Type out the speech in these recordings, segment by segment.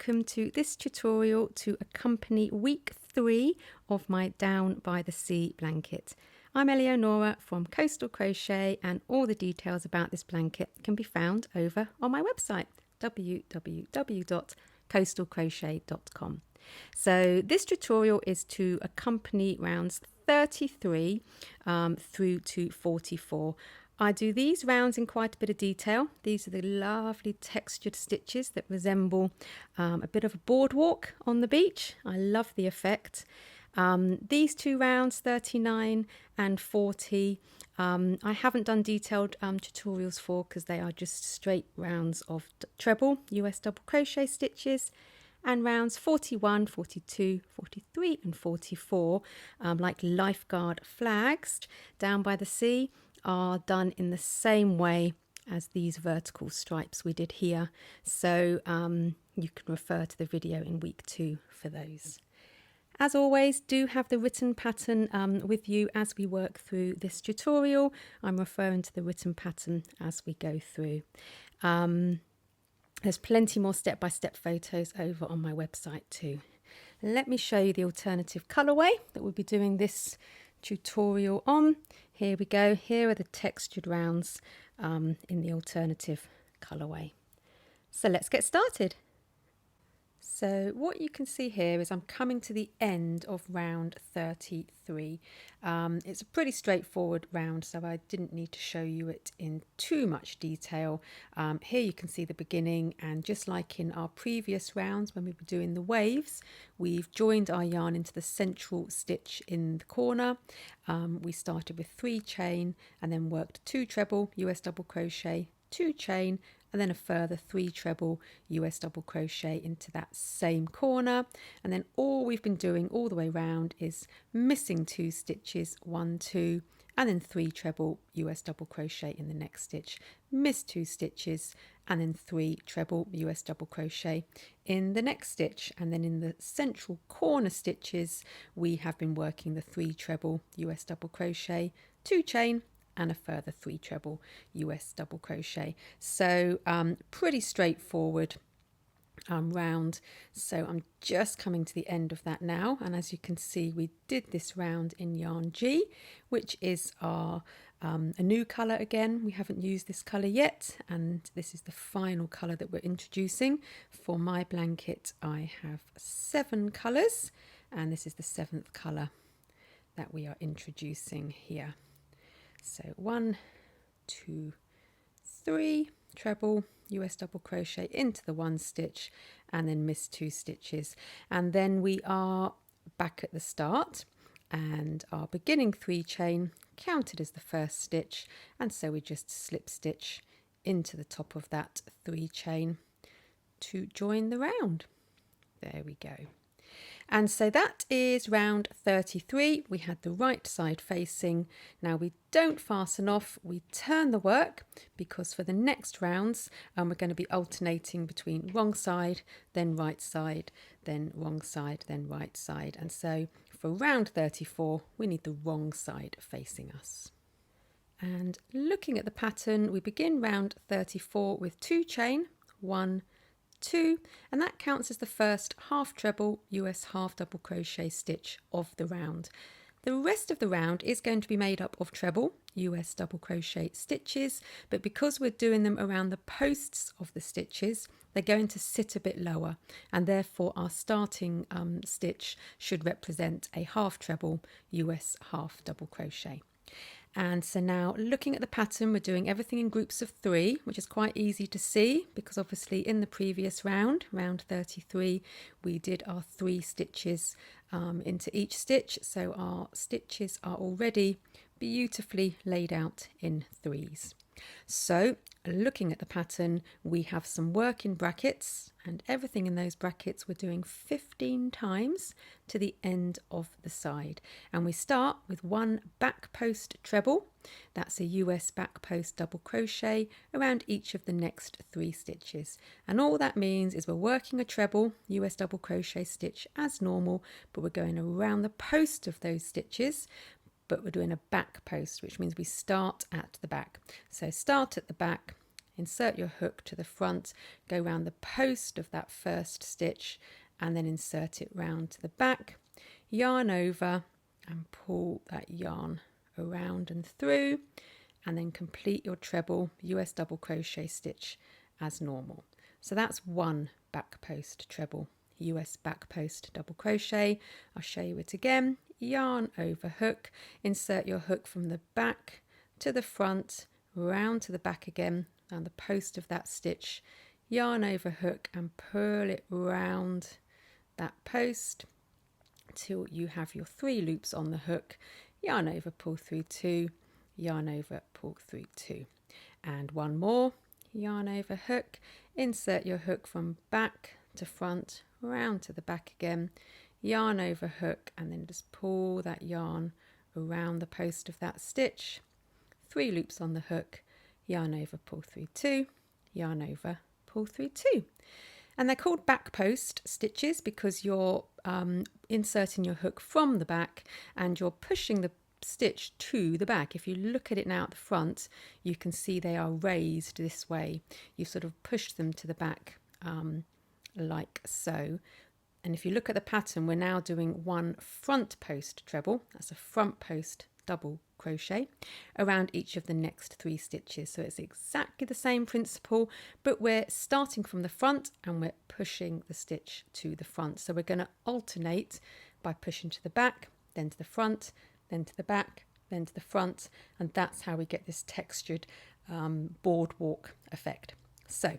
welcome to this tutorial to accompany week 3 of my Down by the Sea blanket. I'm Eleonora from Coastal Crochet, and all the details about this blanket can be found over on my website www.coastalcrochet.com. So this tutorial is to accompany rounds 33 through to 44. I do these rounds in quite a bit of detail. These are the lovely textured stitches that resemble a bit of a boardwalk on the beach. I love the effect. These two rounds, 39 and 40, I haven't done detailed tutorials for because they are just straight rounds of treble US double crochet stitches. And rounds 41, 42, 43 and 44, like lifeguard flags down by the sea, are done in the same way as these vertical stripes we did here. So you can refer to the video in week 2 for those. As always, do have the written pattern with you as we work through this tutorial. I'm referring to the written pattern as we go through. There's plenty more step-by-step photos over on my website too. Let me show you the alternative colourway that we'll be doing this tutorial on. Here we go. Here are the textured rounds in the alternative colourway. So let's get started. So what you can see here is I'm coming to the end of round 33. It's a pretty straightforward round, so I didn't need to show you it in too much detail. Here you can see the beginning, and just like in our previous rounds when we were doing the waves, we've joined our yarn into the central stitch in the corner. We started with 3 chain and then worked 2 treble US double crochet, 2 chain, and then a further 3 treble US double crochet into that same corner. And then all we've been doing all the way round is missing 2 stitches, 1, 2, and then 3 treble US double crochet in the next stitch, miss 2 stitches, and then 3 treble US double crochet in the next stitch. And then in the central corner stitches, we have been working the 3 treble US double crochet, 2 chain, and a further 3 treble US double crochet. So pretty straightforward round. So I'm just coming to the end of that now, and as you can see, we did this round in yarn G, which is our a new colour again. We haven't used this colour yet, and this is the final colour that we're introducing. For my blanket I have 7 colours, and this is the 7th colour that we are introducing here. So 1, 2, 3 treble US double crochet into the 1 stitch, and then miss 2 stitches, and then we are back at the start, and our beginning 3 chain counted as the first stitch, and so we just slip stitch into the top of that 3 chain to join the round. There we go. And so that is round 33. We had the right side facing. Now we don't fasten off, we turn the work, because for the next rounds we're going to be alternating between wrong side, then right side, then wrong side, then right side. And so for round 34 we need the wrong side facing us. And looking at the pattern, we begin round 34 with 2 chain, 1, 2, and that counts as the first half treble US half double crochet stitch of the round. The rest of the round is going to be made up of treble US double crochet stitches, but because we're doing them around the posts of the stitches, they're going to sit a bit lower, and therefore our starting stitch should represent a half treble US half double crochet. And so now looking at the pattern, we're doing everything in groups of 3, which is quite easy to see because obviously in the previous round, round 33, we did our 3 stitches into each stitch. So our stitches are already beautifully laid out in 3s. So looking at the pattern, we have some work in brackets, and everything in those brackets we're doing 15 times to the end of the side. And we start with 1 back post treble. That's a US back post double crochet around each of the next 3 stitches. And all that means is we're working a treble US double crochet stitch as normal, but we're going around the post of those stitches, but we're doing a back post, which means we start at the back. So start at the back, insert your hook to the front, go round the post of that first stitch and then insert it round to the back, yarn over and pull that yarn around and through, and then complete your treble US double crochet stitch as normal. So that's one back post treble, US back post double crochet. I'll show you it again. Yarn over hook, insert your hook from the back to the front, round to the back again, around the post of that stitch, yarn over hook and pull it round that post till you have your 3 loops on the hook, yarn over, pull through 2, yarn over, pull through 2, and one more, yarn over hook, insert your hook from back to front, round to the back again, yarn over hook, and then just pull that yarn around the post of that stitch, 3 loops on the hook, yarn over, pull through 2, yarn over, pull through 2. And they're called back post stitches because you're inserting your hook from the back and you're pushing the stitch to the back. If you look at it now at the front, you can see they are raised this way. You sort of push them to the back like so. And if you look at the pattern, we're now doing one front post treble. That's a front post double crochet around each of the next 3 stitches. So it's exactly the same principle, but we're starting from the front and we're pushing the stitch to the front. So we're going to alternate by pushing to the back, then to the front, then to the back, then to the front, and that's how we get this textured boardwalk effect. So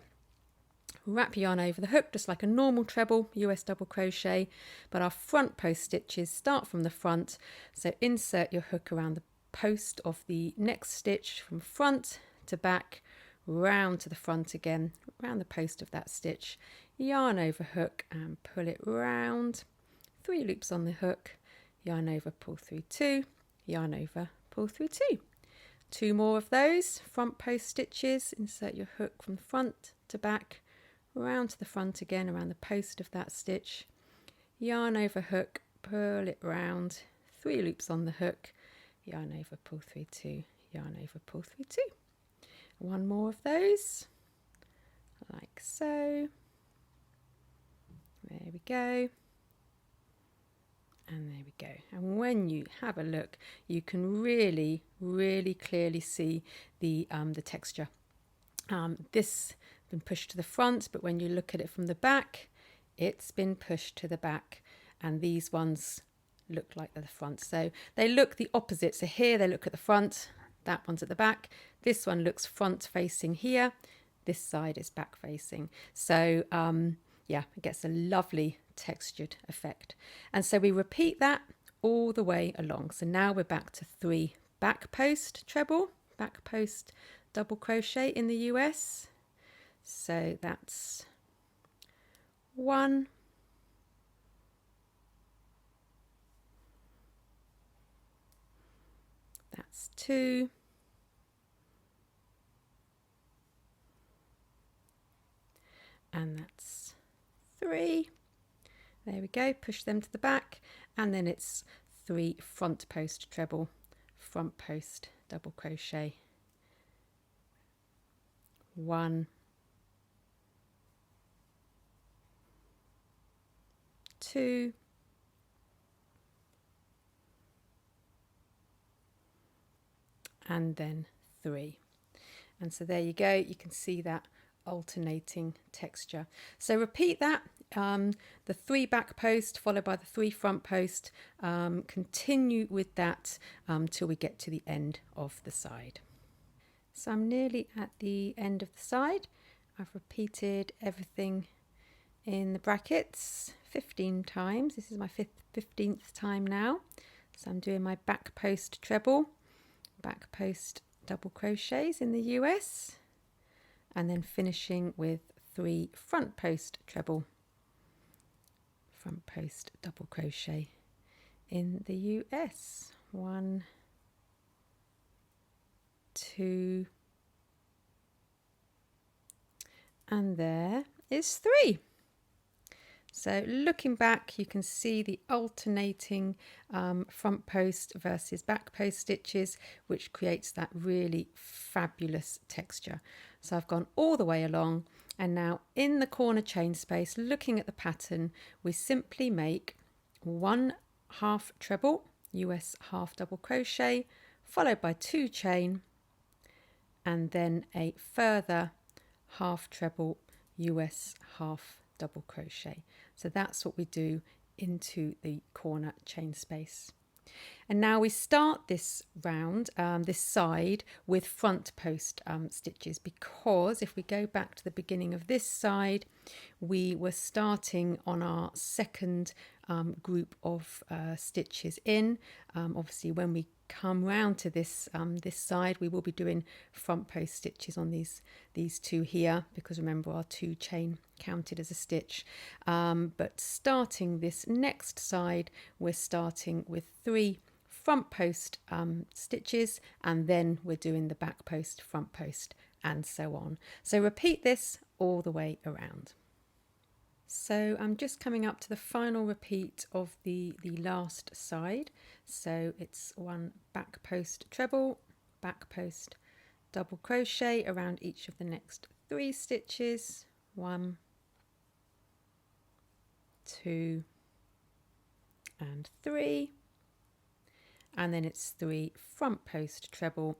wrap your yarn over the hook just like a normal treble US double crochet, but our front post stitches start from the front. So insert your hook around the post of the next stitch from front to back, round to the front again, around the post of that stitch, yarn over hook and pull it round, 3 loops on the hook, yarn over, pull through 2, yarn over, pull through 2. 2 more of those front post stitches, insert your hook from front to back, round to the front again around the post of that stitch, yarn over hook, pull it round, 3 loops on the hook, yarn over, pull through 2, yarn over, pull through 2. 1 more of those like so. There we go. And there we go. And when you have a look, you can really clearly see the texture. This has been pushed to the front, but when you look at it from the back, it's been pushed to the back, and these ones look like they're the front. So they look the opposite. So here they look at the front, that one's at the back. This one looks front facing here. This side is back facing. So yeah, it gets a lovely textured effect. And so we repeat that all the way along. So now we're back to 3 back post treble, back post double crochet in the US. So that's 1, that's 2, and that's 3. There we go, push them to the back, and then it's 3 front post treble, front post double crochet. 1, 2, and then 3. And so there you go, you can see that alternating texture. So repeat that, the 3 back post followed by the 3 front post, continue with that till we get to the end of the side. So I'm nearly at the end of the side. I've repeated everything in the brackets 15 times. This is my 15th time now. So I'm doing my back post treble, back post double crochets in the US, and then finishing with 3 front post treble, front post double crochet in the US. 1, 2, and there is 3. So looking back, you can see the alternating front post versus back post stitches, which creates that really fabulous texture. So I've gone all the way along, and now in the corner chain space, looking at the pattern, we simply make 1 half treble US half double crochet, followed by 2 chain, and then a further half treble US half double crochet. So that's what we do into the corner chain space. And now we start this round, this side, with front post stitches, because if we go back to the beginning of this side, we were starting on our second group of stitches in. Obviously when we come round to this this side, we will be doing front post stitches on these two here, because remember our 2 chain counted as a stitch. But starting this next side, we're starting with 3 front post stitches, and then we're doing the back post, front post, and so on. So repeat this all the way around. So I'm just coming up to the final repeat of the last side. So it's 1 back post treble, back post double crochet around each of the next 3 stitches. 1, 2, and 3. And then it's 3 front post treble,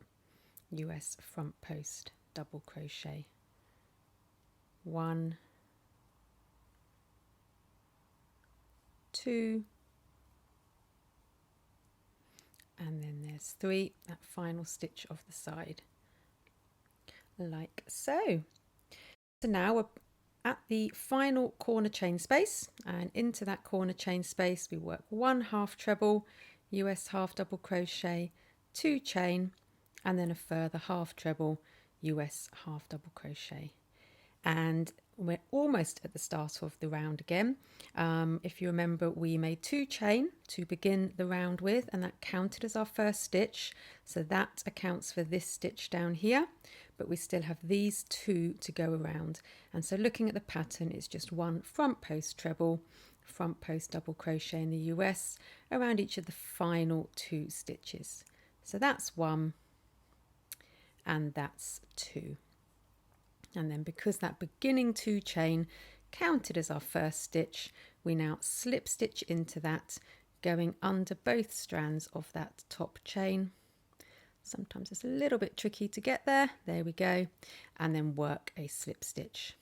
US front post double crochet. 1, 2, and then there's 3, that final stitch of the side, like so. So now we're at the final corner chain space, and into that corner chain space we work 1 half treble, US half double crochet, 2 chain, and then a further half treble, US half double crochet. And we're almost at the start of the round again. If you remember, we made 2 chain to begin the round with, and that counted as our first stitch, so that accounts for this stitch down here, but we still have these 2 to go around. And so looking at the pattern, it's just 1 front post treble, front post double crochet in the US around each of the final 2 stitches. So that's 1 and that's 2. And then because that beginning 2 chain counted as our first stitch, we now slip stitch into that, going under both strands of that top chain. Sometimes it's a little bit tricky to get there. There we go. And then work a slip stitch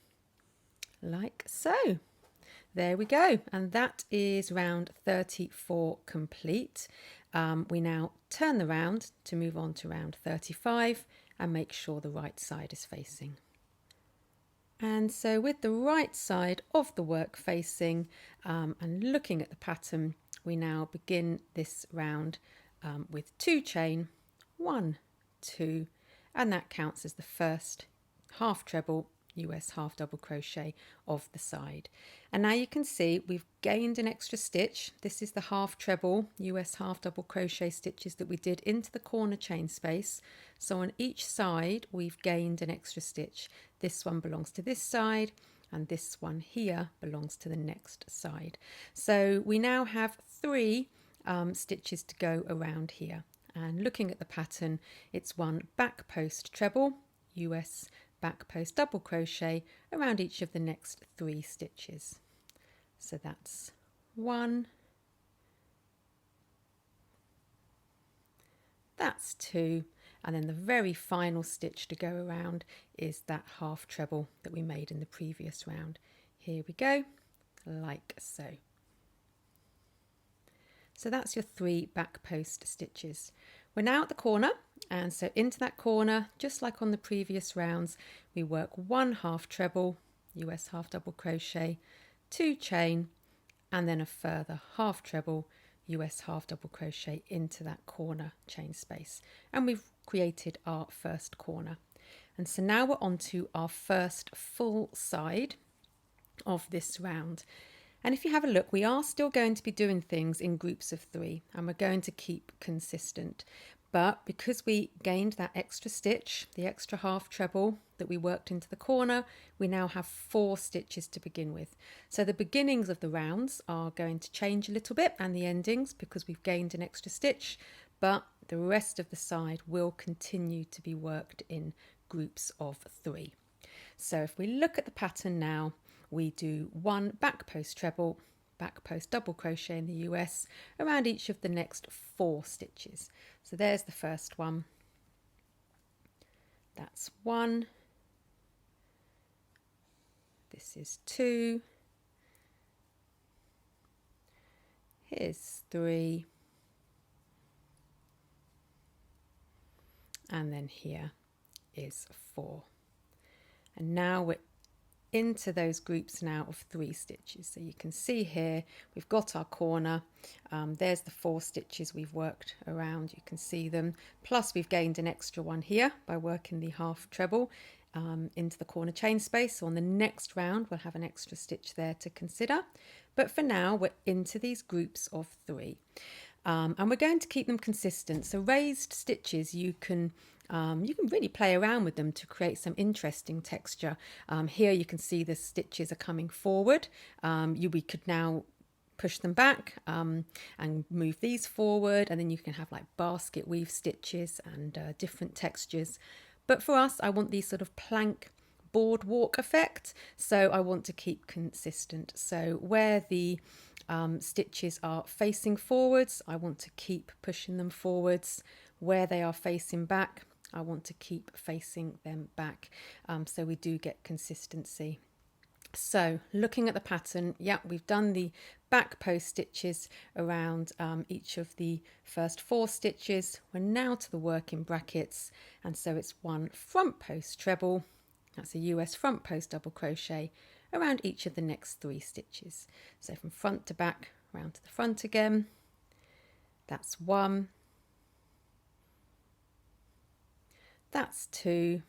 like so. There we go. And that is round 34 complete. We now turn the round to move on to round 35 and make sure the right side is facing. And so with the right side of the work facing and looking at the pattern, we now begin this round with 2 chain, 1, 2, and that counts as the first half treble US half double crochet of the side. And now you can see we've gained an extra stitch. This is the half treble US half double crochet stitches that we did into the corner chain space. So on each side we've gained an extra stitch. This one belongs to this side, and this one here belongs to the next side. So we now have 3 stitches to go around here. And looking at the pattern, it's 1 back post treble, US back post double crochet around each of the next 3 stitches. So that's 1, that's 2, and then the very final stitch to go around is that half treble that we made in the previous round. Here we go, like so. So that's your 3 back post stitches. We're now at the corner, and so into that corner, just like on the previous rounds, we work 1 half treble, US half double crochet, 2 chain, and then a further half treble, US half double crochet into that corner chain space. And we've created our first corner. And so now we're on to our first full side of this round. And if you have a look, we are still going to be doing things in groups of 3, and we're going to keep consistent. But because we gained that extra stitch, the extra half treble that we worked into the corner, we now have 4 stitches to begin with. So the beginnings of the rounds are going to change a little bit, and the endings, because we've gained an extra stitch, but the rest of the side will continue to be worked in groups of 3. So if we look at the pattern now, we do 1 back post treble, back post double crochet in the US around each of the next 4 stitches. So there's the first one. That's 1. This is 2. Here's 3. And then here is 4. And now we're into those groups now of 3 stitches. So you can see here we've got our corner. There's the 4 stitches we've worked around. You can see them. Plus we've gained an extra one here by working the half treble into the corner chain space. So on the next round we'll have an extra stitch there to consider. But for now we're into these groups of 3. And we're going to keep them consistent. So raised stitches, you can really play around with them to create some interesting texture. Here you can see the stitches are coming forward. We could now push them back and move these forward, and then you can have like basket weave stitches and different textures. But for us, I want these sort of plank boardwalk effect, so I want to keep consistent. So where the stitches are facing forwards, I want to keep pushing them forwards. Where they are facing back, I want to keep facing them back, so we do get consistency. So looking at the pattern, yeah, we've done the back post stitches around each of the first 4 stitches. We're now to the work in brackets, and so it's 1 front post treble, that's a US front post double crochet around each of the next 3 stitches. So from front to back, round to the front again, that's 1, that's 2,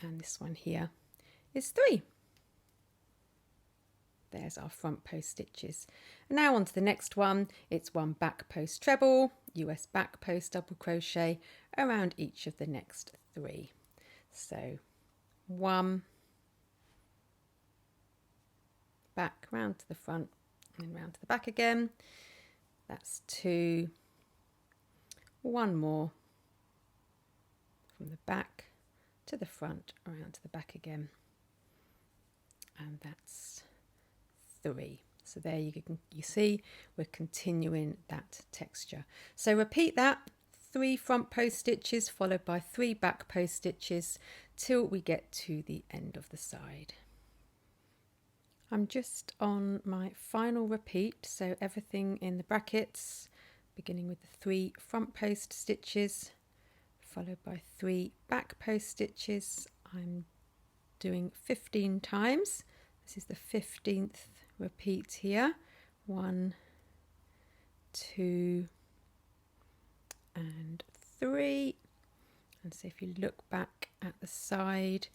and this one here is 3. There's our front post stitches. And now on to the next one. It's 1 back post treble, US back post double crochet around each of the next 3. So 1, back round to the front and then round to the back again. That's 2, 1 more from the back to the front, around to the back again, and that's 3. So there you see we're continuing that texture. So repeat that, 3 front post stitches followed by 3 back post stitches till we get to the end of the side. I'm just on my final repeat, so everything in the brackets, beginning with the 3 front post stitches followed by 3 back post stitches. I'm doing 15 times. This is the 15th repeat here. 1, 2 and 3. And so if you look back at the side,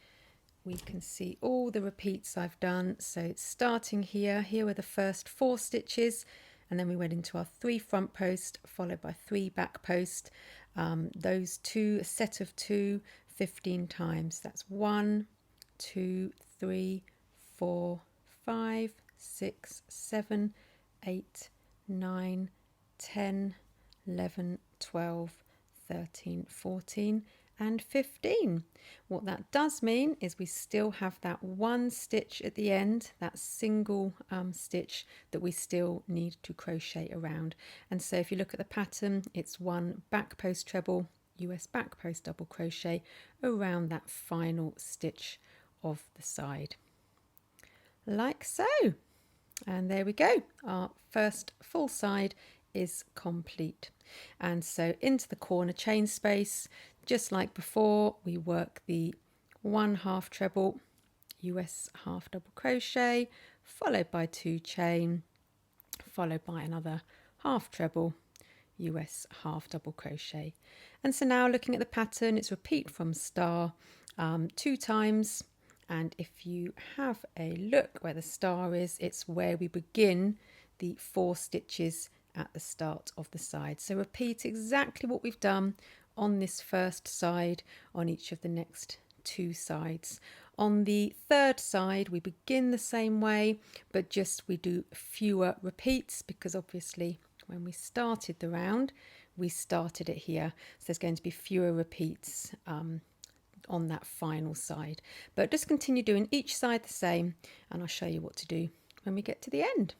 we can see all the repeats I've done. So it's starting here were the first 4 stitches, and then we went into our 3 front post followed by 3 back post. Those 2, a set of 2, 15 times. That's 1, 2, 3, 4, 5, 6, 7, 8, 9, 10, 11, 12, 13, 14 and 15. What that does mean is we still have that 1 stitch at the end, that single stitch that we still need to crochet around. And so if you look at the pattern, it's 1 back post treble, US back post double crochet around that final stitch of the side, like so. And there we go, our first full side is complete. And so into the corner chain space, just like before, we work the 1 half treble, US half double crochet, followed by 2 chain, followed by another half treble, US half double crochet. And so now looking at the pattern, it's repeat from star 2 times. And if you have a look where the star is, it's where we begin the 4 stitches at the start of the side. So repeat exactly what we've done on this first side on each of the next 2 sides. On the 3rd side we begin the same way, but just we do fewer repeats, because obviously when we started the round we started it here. So there's going to be fewer repeats on that final side. But just continue doing each side the same, and I'll show you what to do when we get to the end.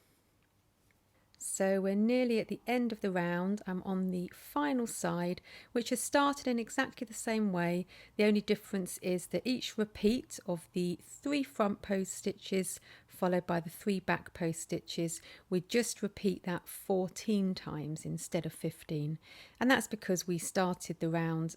So we're nearly at the end of the round. I'm on the final side, which has started in exactly the same way. The only difference is that each repeat of the 3 front post stitches followed by the 3 back post stitches, we just repeat that 14 times instead of 15. And that's because we started the round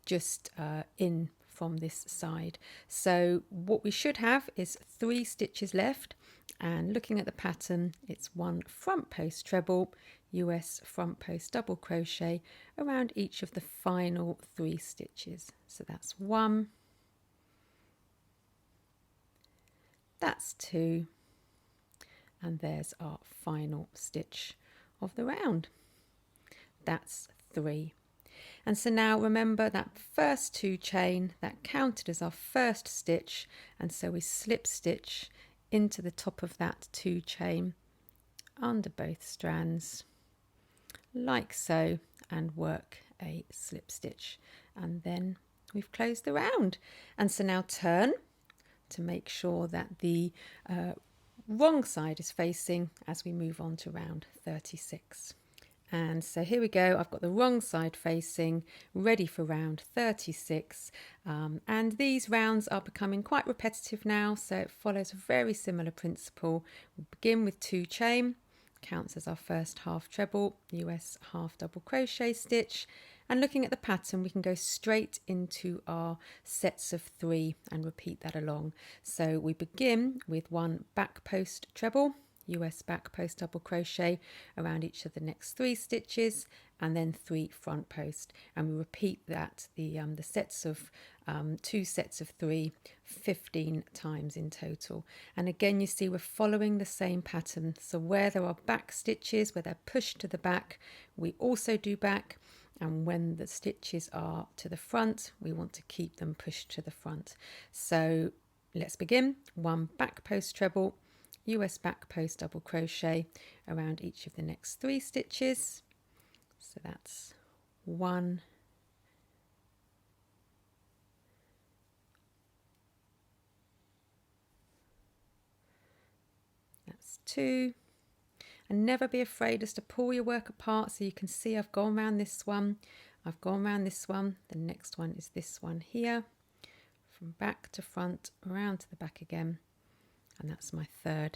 just in from this side. So what we should have is 3 stitches left. And looking at the pattern, it's 1 front post treble, US front post double crochet around each of the final 3 stitches. So that's 1, that's 2, and there's our final stitch of the round. That's 3. And so now remember that first 2 chain, that counted as our first stitch, and so we slip stitch into the top of that 2 chain under both strands like so, and work a slip stitch, and then we've closed the round. And so now turn to make sure that the wrong side is facing as we move on to round 36. And so here we go, I've got the wrong side facing, ready for round 36. And these rounds are becoming quite repetitive now, so it follows a very similar principle. We begin with 2 chain, counts as our first half treble, US half double crochet stitch. And looking at the pattern, we can go straight into our sets of 3 and repeat that along. So we begin with 1 back post treble, US back post double crochet around each of the next 3 stitches, and then 3 front post, and we repeat that the sets of 2 sets of 3 15 times in total. And again, you see we're following the same pattern. So where there are back stitches, where they're pushed to the back, we also do back, and when the stitches are to the front, we want to keep them pushed to the front. So let's begin. 1 back post treble, US back post double crochet around each of the next 3 stitches. So that's 1, that's 2, and never be afraid just to pull your work apart so you can see I've gone around this one, I've gone around this one, the next one is this one here, from back to front, around to the back again, and that's my 3rd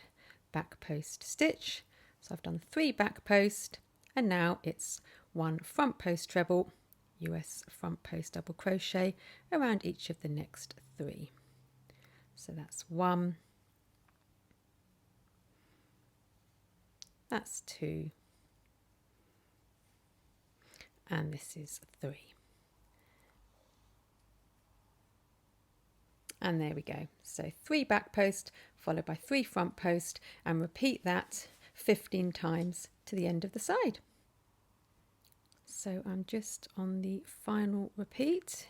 back post stitch. So I've done 3 back post, and now it's 1 front post treble, US front post double crochet around each of the next 3. So that's 1, that's 2, and this is 3. And there we go. So 3 back post followed by 3 front post, and repeat that 15 times to the end of the side. So I'm just on the final repeat.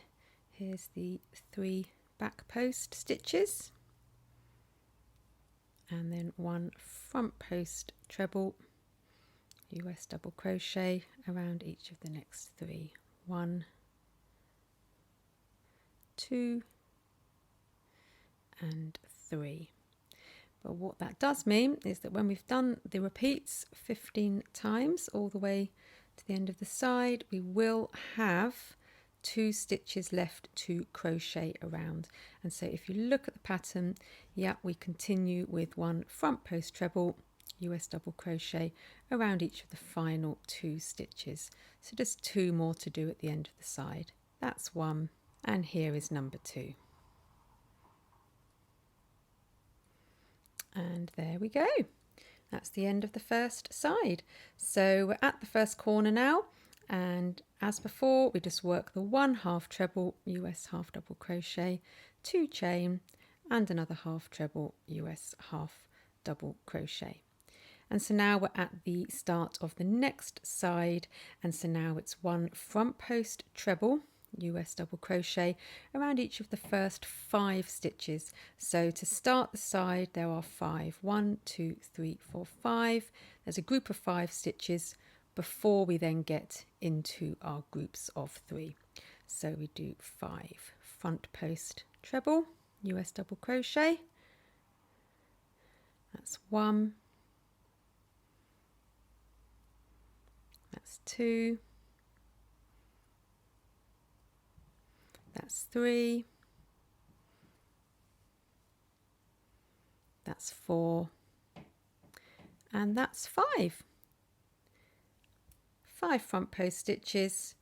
Here's the 3 back post stitches, and then 1 front post treble, US double crochet around each of the next 3. 1, 2, and 3. But what that does mean is that when we've done the repeats 15 times all the way to the end of the side, we will have 2 stitches left to crochet around. And so if you look at the pattern, yeah, we continue with 1 front post treble, US double crochet around each of the final 2 stitches. So just 2 more to do at the end of the side. That's 1, and here is number 2. And there we go. That's the end of the first side. So we're at the first corner now, and as before, we just work the 1 half treble, US half double crochet, 2 chain, and another half treble, US half double crochet. And so now we're at the start of the next side, and so now it's 1 front post treble, US double crochet around each of the first 5 stitches. So to start the side, there are 5. 1, 2, 3, 4, 5. There's a group of 5 stitches, before we then get into our groups of 3. So we do 5 front post treble, US double crochet, that's 1, that's 2, that's 3, that's 4, and that's 5. 5 front post stitches,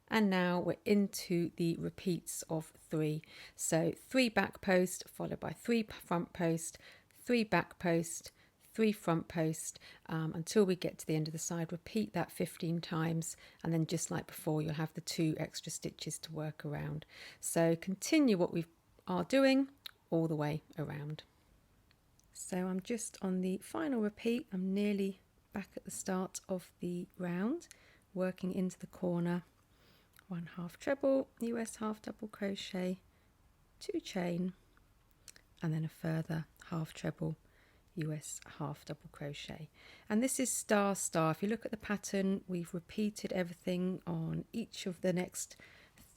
and now we're into the repeats of 3. So 3 back post followed by 3 front post, 3 back post, 3 front post, until we get to the end of the side. Repeat that 15 times, and then just like before, you'll have the 2 extra stitches to work around. So continue what we are doing all the way around. So I'm just on the final repeat. I'm nearly back at the start of the round, working into the corner, 1 half treble, US half double crochet, 2 chain, and then a further half treble, US half double crochet. And this is star star. If you look at the pattern, we've repeated everything on each of the next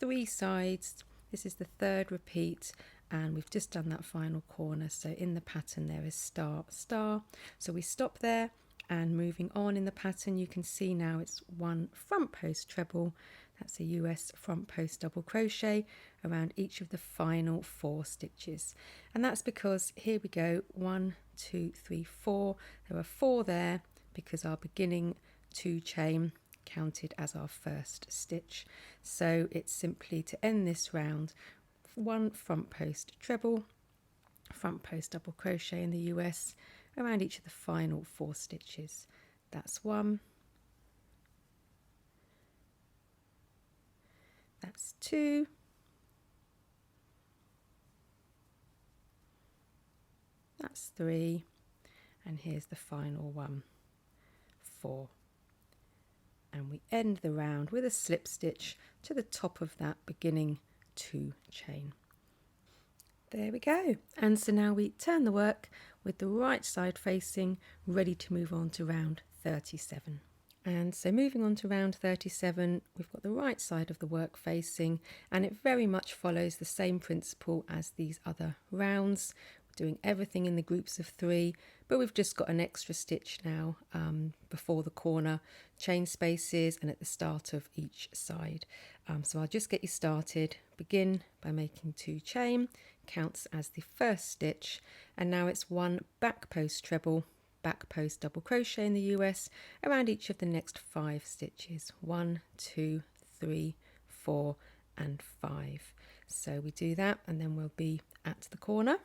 3 sides. This is the 3rd repeat, and we've just done that final corner. So in the pattern there is star star. So we stop there, and moving on in the pattern, you can see now it's 1 front post treble, that's a US front post double crochet around each of the final 4 stitches. And that's because here we go, 1, 2, 3, 4. There are 4 there because our beginning 2 chain counted as our first stitch. So it's simply, to end this round, 1 front post treble, front post double crochet in the US around each of the final 4 stitches. That's 1, that's 2, that's 3, and here's the final one, 4. And we end the round with a slip stitch to the top of that beginning 2 chain. There we go. And so now we turn the work with the right side facing, ready to move on to round 37. And so moving on to round 37, we've got the right side of the work facing, and it very much follows the same principle as these other rounds. We're doing everything in the groups of 3, but we've just got an extra stitch now before the corner, chain spaces, and at the start of each side. So I'll just get you started. Begin by making 2 chain, counts as the first stitch, and now it's 1 back post treble, back post double crochet in the US around each of the next 5 stitches, 1, 2, 3, 4 and 5. So we do that, and then we'll be at the corner,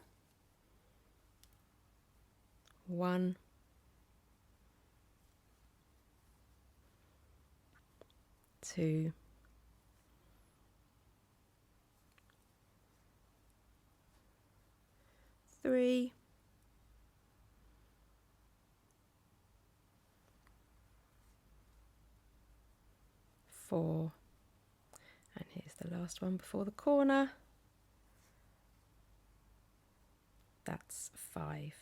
1, 2, 3, 4, and here's the last one before the corner, that's 5.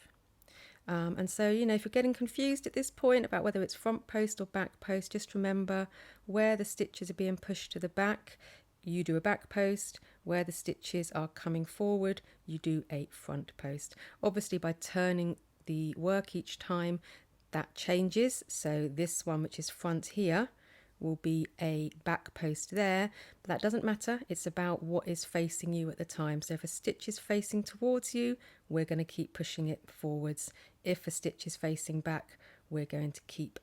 And so, you know, if you're getting confused at this point about whether it's front post or back post, just remember where the stitches are being pushed to the back, you do a back post. Where the stitches are coming forward, you do a front post. Obviously, by turning the work each time, that changes. So this one, which is front here, will be a back post there, but that doesn't matter. It's about what is facing you at the time. So if a stitch is facing towards you, we're going to keep pushing it forwards. If a stitch is facing back, we're going to keep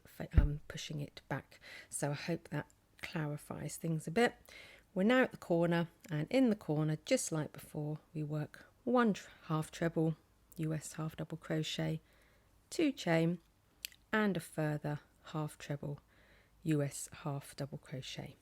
pushing it back. So I hope that clarifies things a bit. We're now at the corner, and in the corner, just like before, we work 1 half treble, US half double crochet, 2 chain, and a further half treble, US half double crochet.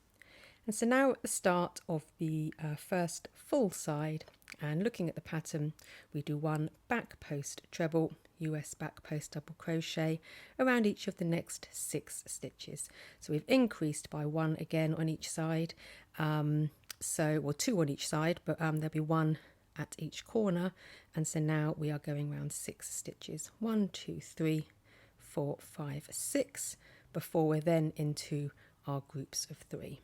And so now at the start of the first full side, and looking at the pattern, we do 1 back post treble, US back post double crochet around each of the next 6 stitches. So we've increased by 1 again on each side, well, 2 on each side, but there'll be 1 at each corner, and so now we are going around 6 stitches, 1, 2, 3, 4, 5, 6, before we're then into our groups of 3.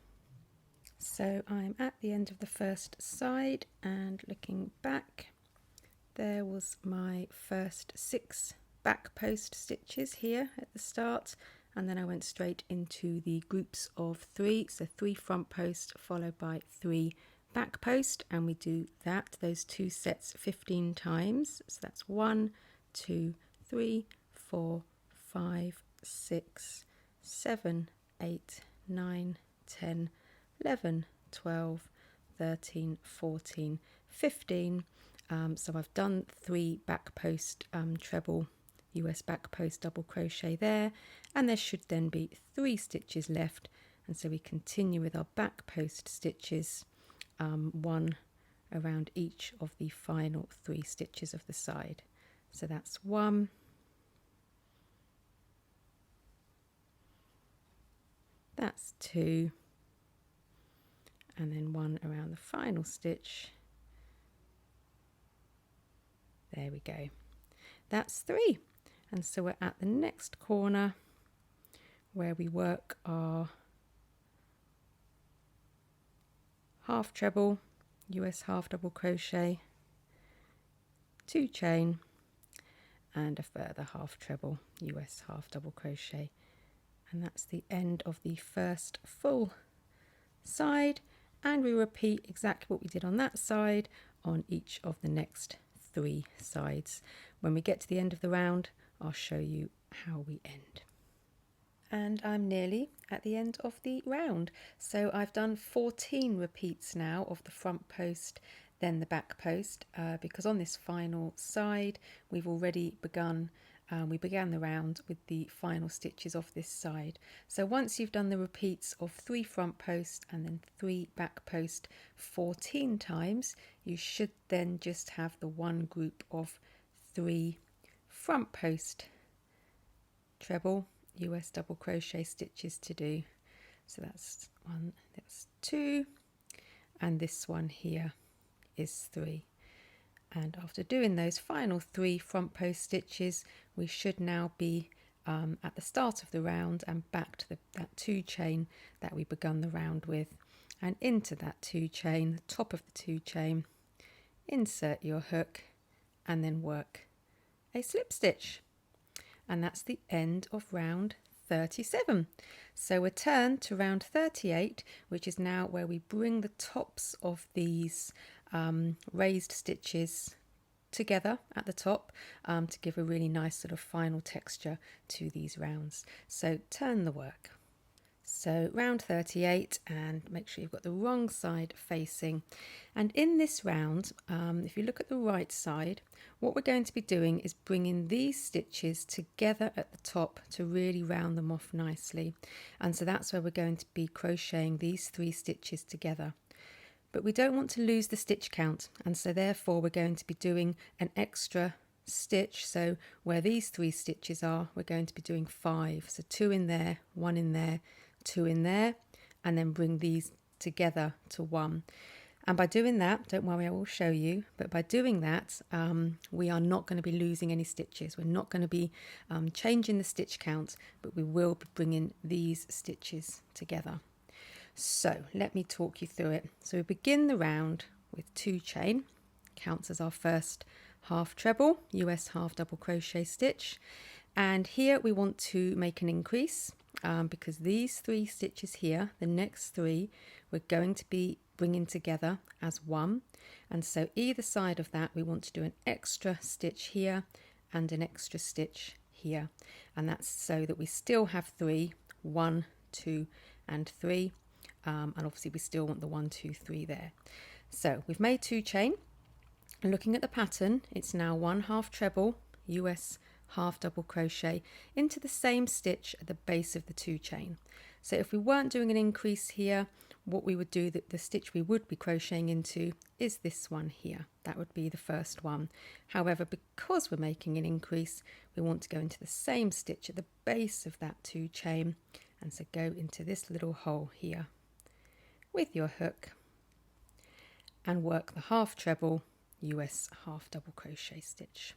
So I'm at the end of the first side, and looking back, there was my first 6 back post stitches here at the start, and then I went straight into the groups of 3, so 3 front post followed by 3 back post, and we do those 2 sets 15 times. So that's 1, 2, 3, 4, 5, 6, 7, 8, 9, 10, 11, 12, 13, 14, 15. So I've done 3 back post treble US back post double crochet there, and there should then be 3 stitches left, and so we continue with our back post stitches, 1 around each of the final 3 stitches of the side. So that's 1, that's 2, and then 1 around the final stitch. There we go. That's 3. And so we're at the next corner where we work our half treble, US half double crochet, 2 chain, and a further half treble, US half double crochet. And that's the end of the first full side, and we repeat exactly what we did on that side on each of the next 3 sides. When we get to the end of the round, I'll show you how we end. And I'm nearly at the end of the round. So I've done 14 repeats now of the front post, then the back post, because on this final side we've already begun. We began the round with the final stitches of this side. So once you've done the repeats of 3 front post and then 3 back post 14 times, you should then just have the one group of 3 front post treble US double crochet stitches to do. So that's 1, that's 2, and this one here is 3. And after doing those final 3 front post stitches, we should now be at the start of the round and back to that 2 chain that we begun the round with, and into that 2 chain, the top of the 2 chain, insert your hook and then work a slip stitch. And that's the end of round 37. So we're turned to round 38, which is now where we bring the tops of these raised stitches together at the top to give a really nice sort of final texture to these rounds. So turn the work. So round 38, and make sure you've got the wrong side facing. And in this round, if you look at the right side, what we're going to be doing is bringing these stitches together at the top to really round them off nicely. And so that's where we're going to be crocheting these 3 stitches together. But we don't want to lose the stitch count, and so therefore we're going to be doing an extra stitch. So where these 3 stitches are, we're going to be doing 5. So 2 in there, 1 in there, 2 in there, and then bring these together to 1. And by doing that, don't worry, I will show you, but by doing that, we are not going to be losing any stitches. We're not going to be changing the stitch count, but we will be bringing these stitches together. So let me talk you through it. So we begin the round with 2 chain, counts as our first half treble, US half double crochet stitch. And here we want to make an increase because these 3 stitches here, the next 3, we're going to be bringing together as 1. And so either side of that, we want to do an extra stitch here and an extra stitch here. And that's so that we still have 3, 1, 2, and 3. And obviously we still want the 1, 2, 3 there. So we've made 2 chain. And looking at the pattern, it's now 1 half treble, US half double crochet into the same stitch at the base of the 2 chain. So if we weren't doing an increase here, what we would do, that the stitch we would be crocheting into is this one here. That would be the first one. However, because we're making an increase, we want to go into the same stitch at the base of that 2 chain, and so go into this little hole here with your hook and work the half treble US half double crochet stitch.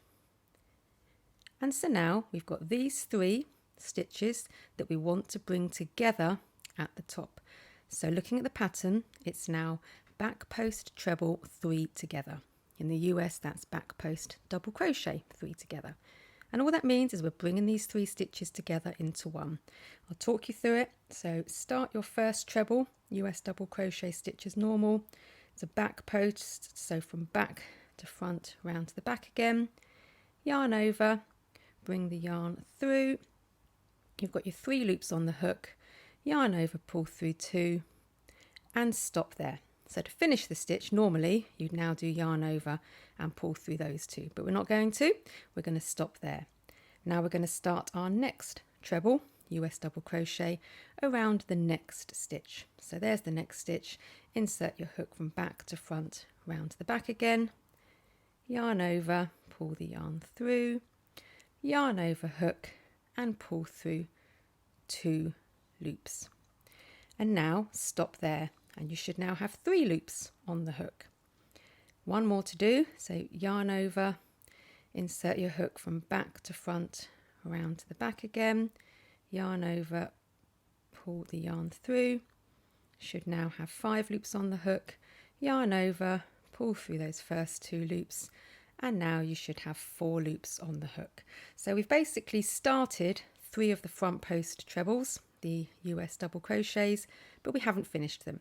And so now we've got these 3 stitches that we want to bring together at the top. So looking at the pattern, it's now back post treble 3 together. In the US, that's back post double crochet 3 together. And all that means is we're bringing these 3 stitches together into one. I'll talk you through it. So start your first treble, US double crochet stitch as normal. It's a back post, so from back to front, round to the back again. Yarn over, bring the yarn through. You've got your 3 loops on the hook. Yarn over, pull through 2 and stop there. So to finish the stitch, normally you'd now do yarn over and pull through those 2, but we're not going to. We're going to stop there. Now we're going to start our next treble, US double crochet, around the next stitch. So there's the next stitch. Insert your hook from back to front, round to the back again. Yarn over, pull the yarn through, yarn over, hook and pull through 2 loops. And now stop there. And you should now have 3 loops on the hook. One more to do, so yarn over, insert your hook from back to front, around to the back again, yarn over, pull the yarn through, should now have 5 loops on the hook, yarn over, pull through those first 2 loops, and now you should have 4 loops on the hook. So we've basically started 3 of the front post trebles, the US double crochets, but we haven't finished them.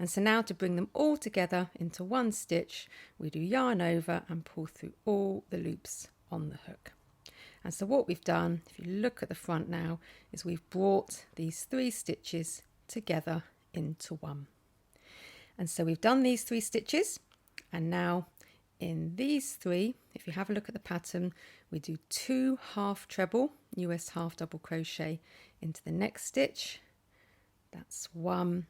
And so now to bring them all together into one stitch, we do yarn over and pull through all the loops on the hook. And so what we've done, if you look at the front now, is we've brought these 3 stitches together into one. And so we've done these 3 stitches, and now in these 3, if you have a look at the pattern, we do 2 half treble, US half double crochet into the next stitch. That's 1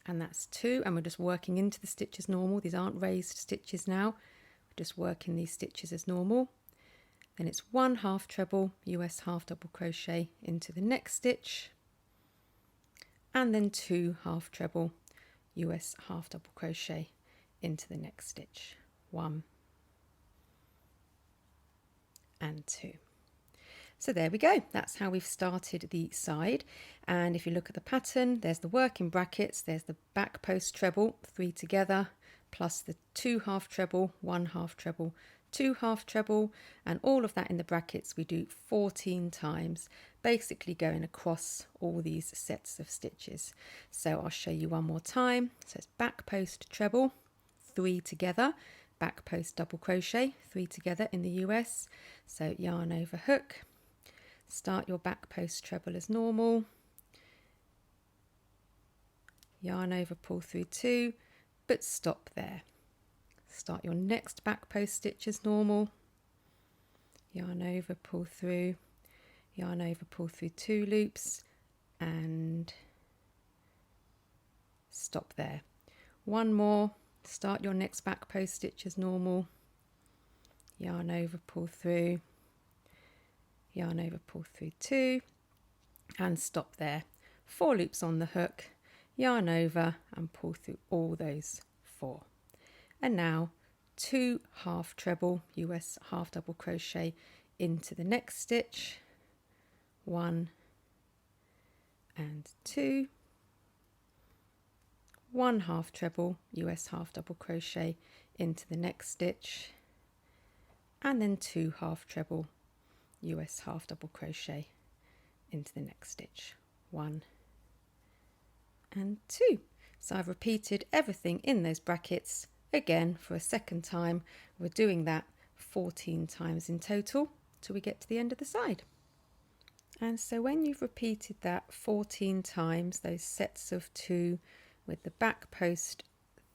and that's 2, and we're just working into the stitch as normal. These aren't raised stitches now, we're just working these stitches as normal. Then it's 1 half treble, US half double crochet into the next stitch, and then 2 half treble, US half double crochet into the next stitch. 1 and 2. So there we go, that's how we've started the side. And if you look at the pattern, there's the work in brackets, there's the back post treble, 3 together, plus the 2 half treble, 1 half treble, 2 half treble, and all of that in the brackets we do 14 times, basically going across all these sets of stitches. So I'll show you one more time. So it's back post treble, 3 together, back post double crochet, 3 together in the US. So yarn over, hook, start your back post treble as normal, yarn over, pull through 2, but stop there. Start your next back post stitch as normal, yarn over, pull through, yarn over, pull through 2 loops and stop there. One more, start your next back post stitch as normal, yarn over, pull through, yarn over, pull through 2 and stop there. 4 loops on the hook, yarn over and pull through all those 4. And now 2 half treble, US half double crochet into the next stitch, 1 and 2, 1 half treble, US half double crochet into the next stitch, and then 2 half treble, US half double crochet into the next stitch, 1 and 2. So I've repeated everything in those brackets again for a second time. We're doing that 14 times in total till we get to the end of the side. And so when you've repeated that 14 times, those sets of 2 with the back post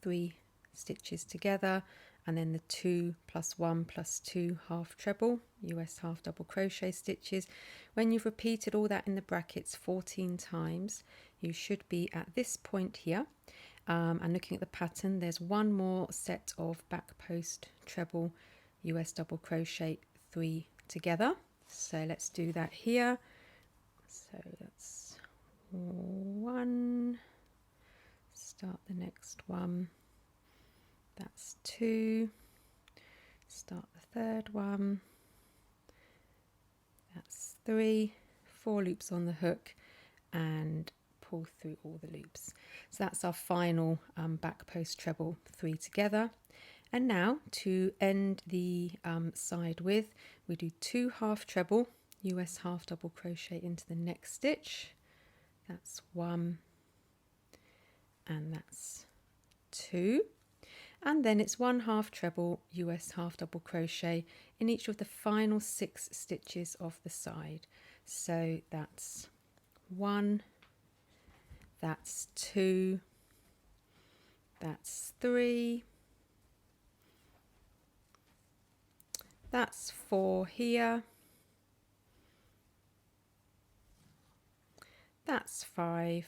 3 stitches together, and then the 2 plus 1 plus 2 half treble, US half double crochet stitches. When you've repeated all that in the brackets 14 times, you should be at this point here. And looking at the pattern, there's one more set of back post treble, US double crochet 3 together. So let's do that here. So that's 1, start the next one, that's 2, start the third one, That's 3, 4 loops on the hook, and pull through all the loops. So that's our final back post treble 3 together. And now to end the side with, we do 2 half treble US half double crochet into the next stitch. That's 1 and that's 2, and then it's 1 half treble US half double crochet in each of the final 6 stitches of the side. So that's 1, that's 2, that's 3, that's 4 here, that's 5,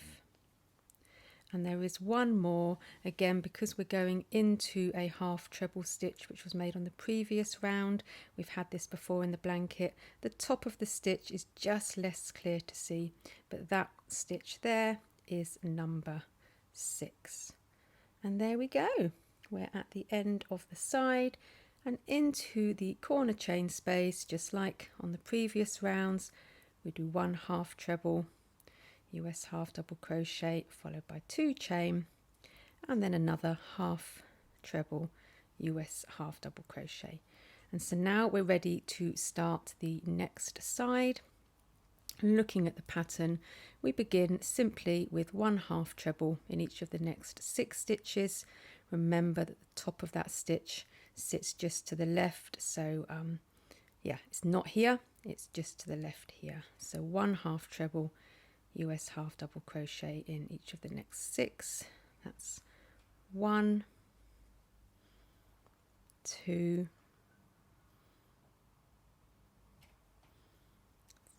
and there is one more, again because we're going into a half treble stitch which was made on the previous round. We've had this before in the blanket. The top of the stitch is just less clear to see, but that stitch there is number 6. And there we go, we're at the end of the side, and into the corner chain space, just like on the previous rounds, we do 1 half treble US half double crochet followed by 2 chain, and then another half treble US half double crochet. And so now we're ready to start the next side. Looking at the pattern, we begin simply with 1 half treble in each of the next 6 stitches. Remember that the top of that stitch sits just to the left, so yeah, it's not here, it's just to the left here. So 1 half treble US half double crochet in each of the next 6. That's 1, 2,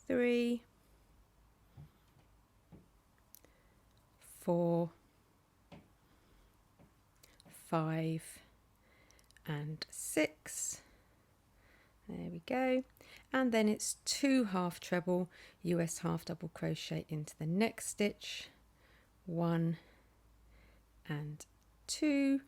3, 4, 5 and 6. There we go. And then it's 2 half treble US half double crochet into the next stitch, 1 and 2,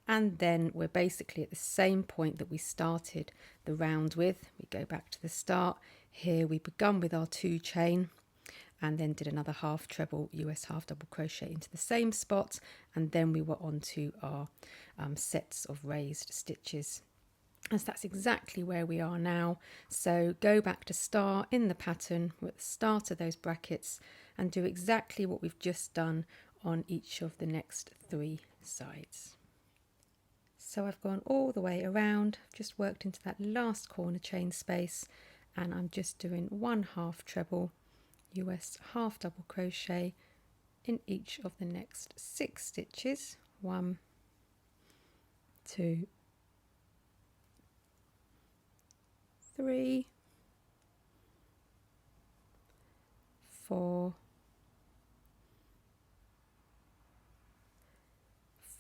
and then we're basically at the same point that we started the round with. We go back to the start. Here we begun with our 2 chain and then did another half treble US half double crochet into the same spot, and then we were on to our sets of raised stitches. As that's exactly where we are now. So go back to start in the pattern, we're at the start of those brackets, and do exactly what we've just done on each of the next 3 sides. So I've gone all the way around, just worked into that last corner chain space, and I'm just doing 1 half treble US half double crochet in each of the next 6 stitches. 1, 2, 3, 4,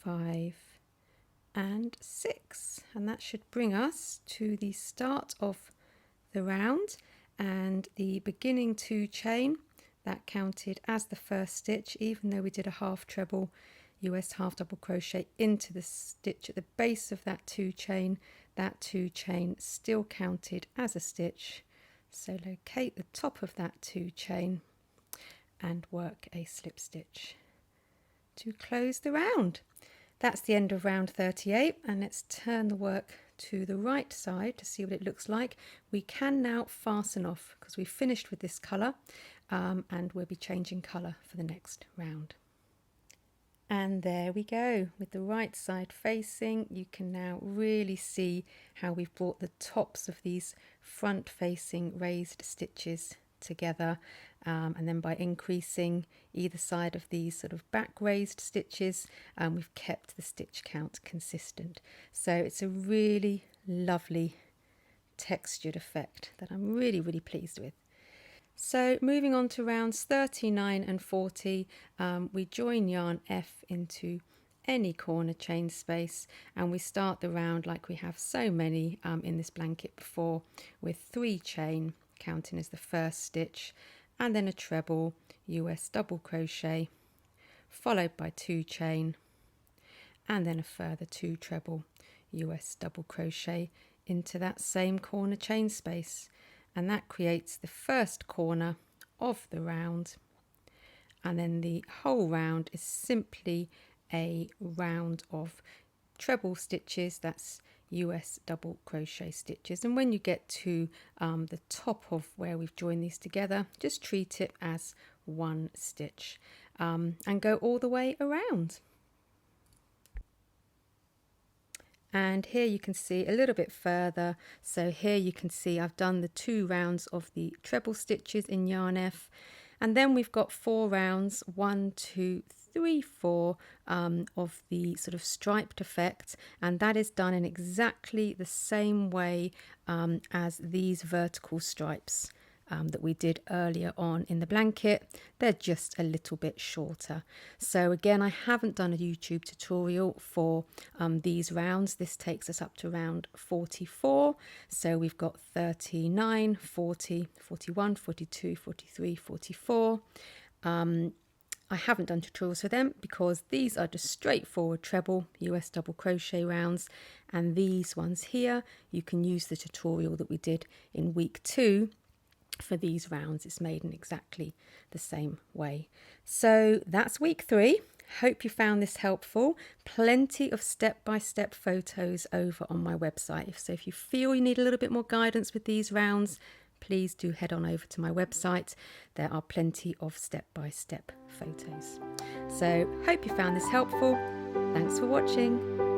5 and 6, and that should bring us to the start of the round, and the beginning 2 chain that counted as the first stitch, even though we did a half treble US half double crochet into the stitch at the base of that 2 chain. That 2 chain still counted as a stitch, so locate the top of that 2 chain and work a slip stitch to close the round. That's the end of round 38, and let's turn the work to the right side to see what it looks like. We can now fasten off because we've finished with this colour, and we'll be changing colour for the next round. And there we go, with the right side facing. You can now really see how we've brought the tops of these front facing raised stitches together, and then by increasing either side of these sort of back raised stitches, we've kept the stitch count consistent. So it's a really lovely textured effect that I'm really pleased with. So moving on to rounds 39 and 40, we join yarn F into any corner chain space, and we start the round like we have so many in this blanket before, with 3 chain counting as the first stitch, and then a treble US double crochet followed by 2 chain, and then a further 2 treble US double crochet into that same corner chain space. and that creates the first corner of the round, and then the whole round is simply a round of treble stitches. That's US double crochet stitches, and when you get to the top of where we've joined these together, just treat it as one stitch and go all the way around. And here you can see a little bit further, so here you can see I've done the 2 rounds of the treble stitches in yarn F, and then we've got 4 rounds, 1, 2, 3, 4 of the sort of striped effect, and that is done in exactly the same way as these vertical stripes that we did earlier on in the blanket. They're just a little bit shorter. So again, I haven't done a YouTube tutorial for these rounds. This takes us up to round 44. So we've got 39, 40, 41, 42, 43, 44. I haven't done tutorials for them because these are just straightforward treble US double crochet rounds, and these ones here you can use the tutorial that we did in week 2 for these rounds. It's made in exactly the same way. So that's week 3. Hope you found this helpful. Plenty of step-by-step photos over on my website. So if you feel you need a little bit more guidance with these rounds, please do head on over to my website. There are plenty of step-by-step photos. So hope you found this helpful. Thanks for watching.